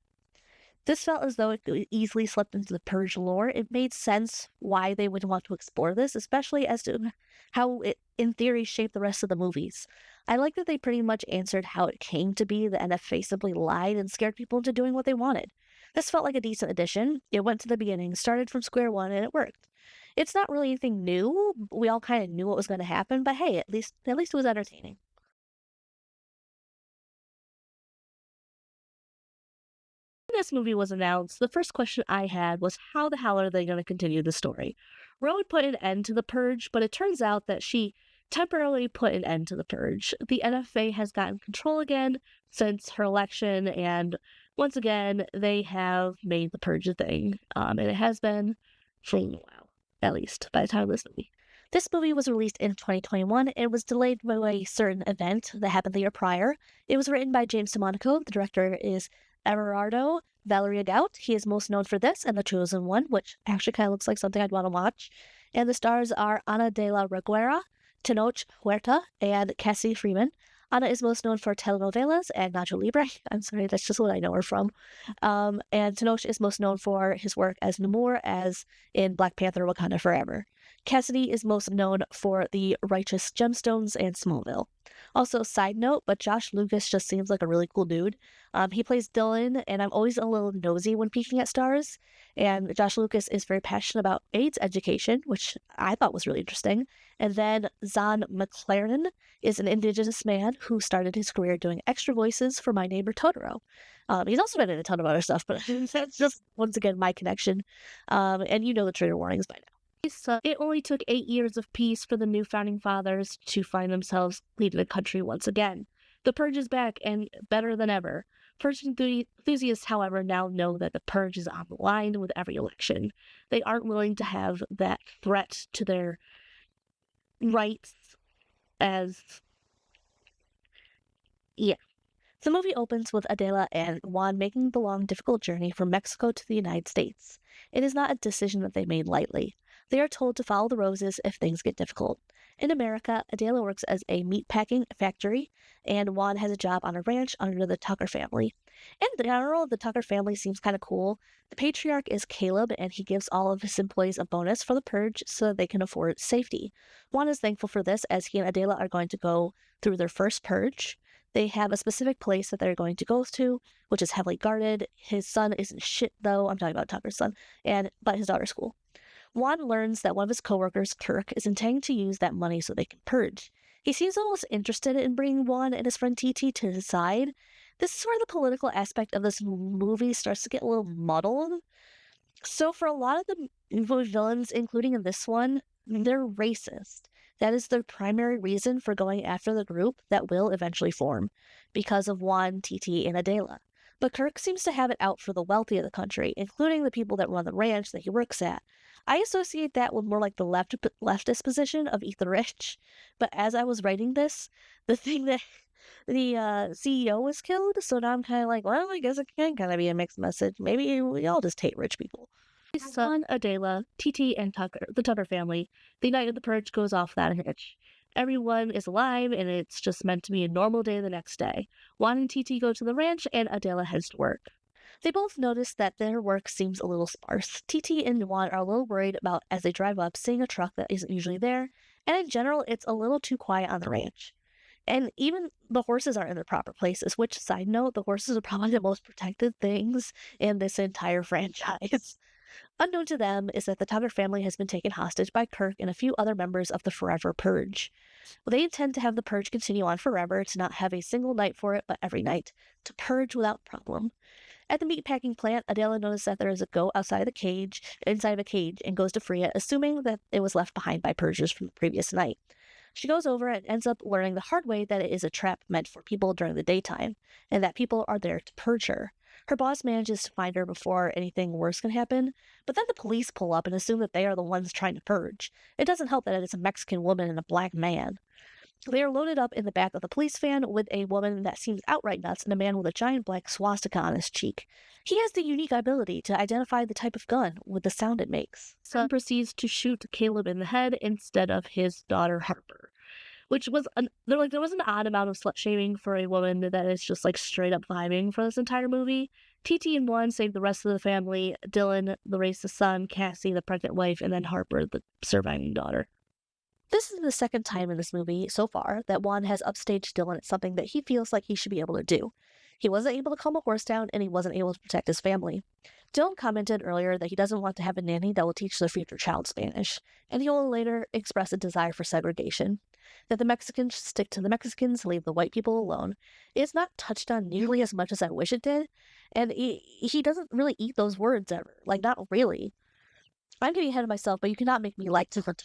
this felt as though it could easily slipped into the Purge lore. It made sense why they would want to explore this, especially as to how it, in theory, shaped the rest of the movies. I like that they pretty much answered how it came to be. The NFA simply lied and scared people into doing what they wanted. This felt like a decent addition. It went to the beginning, started from square one, and it worked. It's not really anything new. We all kind of knew what was going to happen, but hey, at least it was entertaining. When this movie was announced, the first question I had was how the hell are they going to continue the story? Rowan put an end to the Purge, but it turns out that she temporarily put an end to the Purge. The NFA has gotten control again since her election, and once again, they have made the Purge a thing. And it has been for a while, at least, by the time of this movie. This movie was released in 2021 and was delayed by a certain event that happened the year prior. It was written by James DeMonico. The director is Everardo Valeria Gout. He is most known for this and The Chosen One, which actually kind of looks like something I'd want to watch. And the stars are Ana de la Reguera, Tenoch Huerta, and Cassie Freeman. Ana is most known for telenovelas and Nacho Libre. I'm sorry, that's just what I know her from. And Tenoch is most known for his work as Namor, as in Black Panther Wakanda Forever. Cassidy is most known for The Righteous Gemstones and Smallville. Also, side note, but Josh Lucas just seems like a really cool dude. He plays Dylan, and I'm always a little nosy when peeking at stars. And Josh Lucas is very passionate about AIDS education, which I thought was really interesting. And then Zahn McLaren is an Indigenous man who started his career doing extra voices for My Neighbor Totoro. He's also been in a ton of other stuff, but that's just, once again, my connection. And you know the trigger warnings by now. So it only took 8 years of peace for the new founding fathers to find themselves leading the country once again. The Purge is back and better than ever. Purge enthusiasts, however, now know that the Purge is on the line with every election. They aren't willing to have that threat to their rights as... Yeah. The movie opens with Adela and Juan making the long, difficult journey from Mexico to the United States. It is not a decision that they made lightly. They are told to follow the roses if things get difficult. In America, Adela works as a meatpacking factory, and Juan has a job on a ranch under the Tucker family. In general, the Tucker family seems kind of cool. The patriarch is Caleb, and he gives all of his employees a bonus for the purge so that they can afford safety. Juan is thankful for this as he and Adela are going to go through their first purge. They have a specific place that they're going to go to, which is heavily guarded. His son isn't shit though. I'm talking about Tucker's son, and but his daughter's school. Juan learns that one of his coworkers, Kirk, is intending to use that money so they can purge. He seems almost interested in bringing Juan and his friend TT to his side. This is where the political aspect of this movie starts to get a little muddled. So, for a lot of the movie villains, including in this one, they're racist. That is their primary reason for going after the group that will eventually form, because of Juan, TT, and Adela. But Kirk seems to have it out for the wealthy of the country, including the people that run the ranch that he works at. I associate that with more like the leftist position of eat the rich. But as I was writing this, the thing that the CEO was killed, so now I'm kind of like, well, I guess it can kind of be a mixed message. Maybe we all just hate rich people. His son, Adela, TT, and Tucker, the Tucker family, the night of the purge goes off without a hitch. Everyone is alive, and it's just meant to be a normal day the next day. Juan and TT go to the ranch, and Adela heads to work. They both notice that their work seems a little sparse. TT and Juan are a little worried about as they drive up seeing a truck that isn't usually there, and in general, it's a little too quiet on the ranch. And even the horses aren't in their proper places, which, side note, the horses are probably the most protected things in this entire franchise. Unknown to them is that the Tucker family has been taken hostage by Kirk and a few other members of the Forever Purge. Well, they intend to have the purge continue on forever, to not have a single night for it, but every night, to purge without problem. At the meatpacking plant, Adela notices that there is a goat inside of a cage, and goes to free it, assuming that it was left behind by purgers from the previous night. She goes over and ends up learning the hard way that it is a trap meant for people during the daytime, and that people are there to purge her. Her boss manages to find her before anything worse can happen, but then the police pull up and assume that they are the ones trying to purge. It doesn't help that it is a Mexican woman and a black man. They are loaded up in the back of the police van with a woman that seems outright nuts and a man with a giant black swastika on his cheek. He has the unique ability to identify the type of gun with the sound it makes. Son proceeds to shoot Caleb in the head instead of his daughter Harper, which was there was an odd amount of slut shaming for a woman that is just like straight up vibing for this entire movie. TT and Juan save the rest of the family: Dylan, the racist son; Cassie, the pregnant wife; and then Harper, the surviving daughter. This is the second time in this movie so far that Juan has upstaged Dylan at something that he feels like he should be able to do. He wasn't able to calm a horse down, and he wasn't able to protect his family. Dylan commented earlier that he doesn't want to have a nanny that will teach their future child Spanish, and he will later express a desire for segregation. That the Mexicans should stick to the Mexicans, leave the white people alone. It's not touched on nearly as much as I wish it did, and he doesn't really eat those words ever. Like, not really. I'm getting ahead of myself, but you cannot make me like Tucker.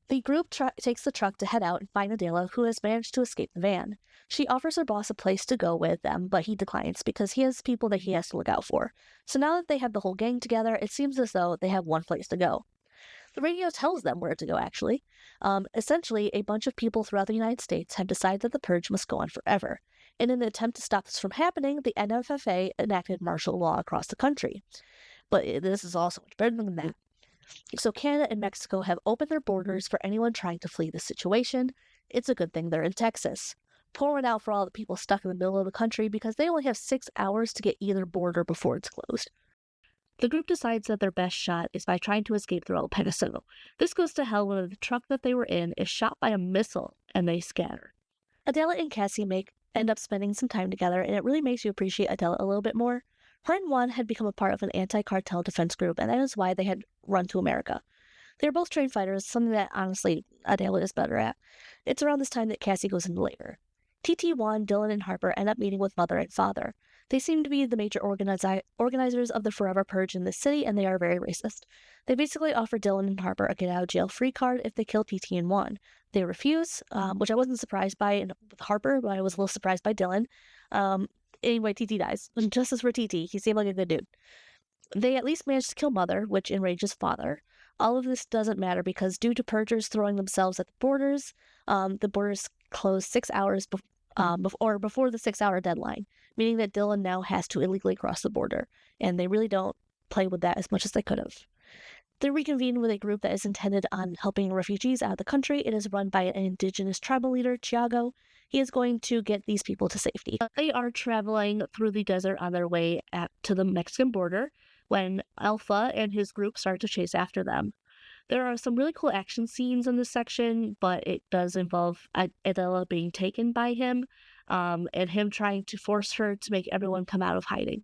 The group takes the truck to head out and find Adela, who has managed to escape the van. She offers her boss a place to go with them, but he declines because he has people that he has to look out for. So now that they have the whole gang together, it seems as though they have one place to go. The radio tells them where to go, actually. Essentially, a bunch of people throughout the United States have decided that the purge must go on forever. And in an attempt to stop this from happening, the NFFA enacted martial law across the country. But this is also much better than that. So Canada and Mexico have opened their borders for anyone trying to flee the situation. It's a good thing they're in Texas. Pour one out for all the people stuck in the middle of the country because they only have 6 hours to get either border before it's closed. The group decides that their best shot is by trying to escape through El Paso. This goes to hell when the truck that they were in is shot by a missile and they scatter. Adela and Cassie end up spending some time together, and it really makes you appreciate Adela a little bit more. Her and Juan had become a part of an anti-cartel defense group, and that is why they had run to America. They are both trained fighters, something that, honestly, Adela is better at. It's around this time that Cassie goes into labor. TT, Juan, Dylan, and Harper end up meeting with mother and father. They seem to be the major organizers of the Forever Purge in this city, and they are very racist. They basically offer Dylan and Harper a get-out-of-jail-free card if they kill TT and Juan. They refuse, which I wasn't surprised by with Harper, but I was a little surprised by Dylan. Anyway, TT dies. Justice for TT. He seemed like a good dude. They at least managed to kill Mother, which enrages Father. All of this doesn't matter because due to purgers throwing themselves at the borders close 6 hours before the 6-hour deadline, meaning that Dylan now has to illegally cross the border, and they really don't play with that as much as they could have. They reconvene with a group that is intended on helping refugees out of the country. It is run by an indigenous tribal leader, Tiago. He is going to get these people to safety. They are traveling through the desert on their way to the Mexican border when Alpha and his group start to chase after them. There are some really cool action scenes in this section, but it does involve Adela being taken by him. and him trying to force her to make everyone come out of hiding.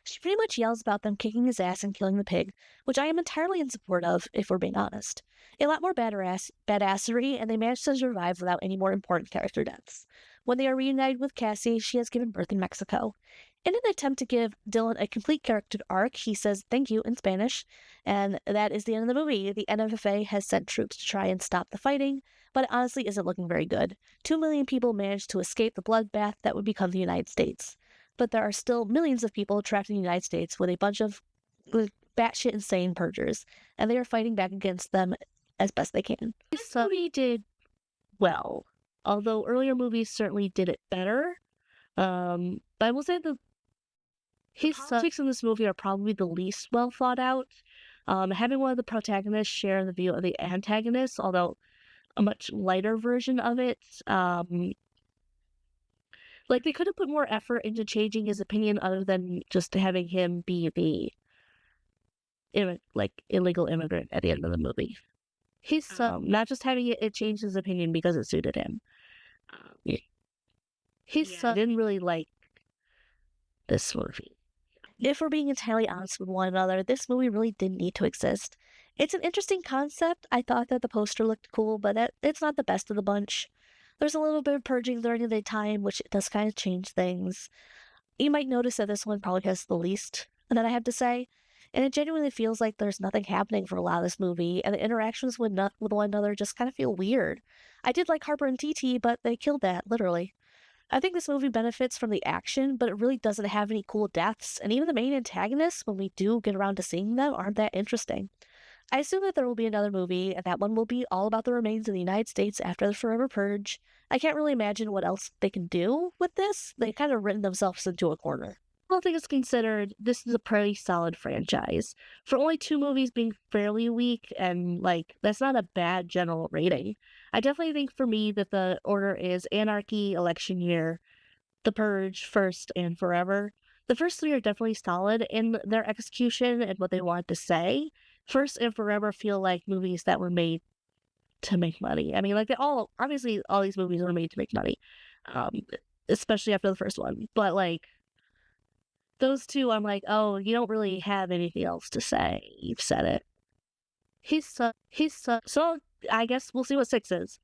She pretty much yells about them kicking his ass and killing the pig, which I am entirely in support of, if we're being honest. A lot more badassery, and they manage to survive without any more important character deaths. When they are reunited with Cassie, she has given birth in Mexico. In an attempt to give Dylan a complete character arc, he says thank you in Spanish, and that is the end of the movie. The NFFA has sent troops to try and stop the fighting, but it honestly isn't looking very good. 2 million people managed to escape the bloodbath that would become the United States, but there are still millions of people trapped in the United States with a bunch of batshit insane purgers, and they are fighting back against them as best they can. This movie did well, although earlier movies certainly did it better. But I will say his politics in this movie are probably the least well thought out. Having one of the protagonists share the view of the antagonist, although a much lighter version of it, like they could have put more effort into changing his opinion other than just having him be the illegal immigrant at the end of the movie. He's not just having it change his opinion because it suited him. Yeah. His son didn't really like this movie. If we're being entirely honest with one another, this movie really didn't need to exist. It's an interesting concept. I thought that the poster looked cool, but it's not the best of the bunch. There's a little bit of purging during the time, which does kind of change things. You might notice that this one probably has the least that I have to say, and it genuinely feels like there's nothing happening for a lot of this movie, and the interactions with one another just kind of feel weird. I did like Harper and TT, but they killed that, literally. I think this movie benefits from the action, but it really doesn't have any cool deaths, and even the main antagonists, when we do get around to seeing them, aren't that interesting. I assume that there will be another movie, and that one will be all about the remains of the United States after the Forever Purge. I can't really imagine what else they can do with this. They kind of written themselves into a corner. All things considered, this is a pretty solid franchise. For only 2 movies being fairly weak, and that's not a bad general rating. I definitely think for me that the order is Anarchy, Election Year, The Purge, First, and Forever. The first 3 are definitely solid in their execution and what they wanted to say. First and Forever feel like movies that were made to make money. I mean, they all obviously all these movies were made to make money, um, especially after the first one. But those 2, I'm like, oh, you don't really have anything else to say. You've said it. So I guess we'll see what 6 is.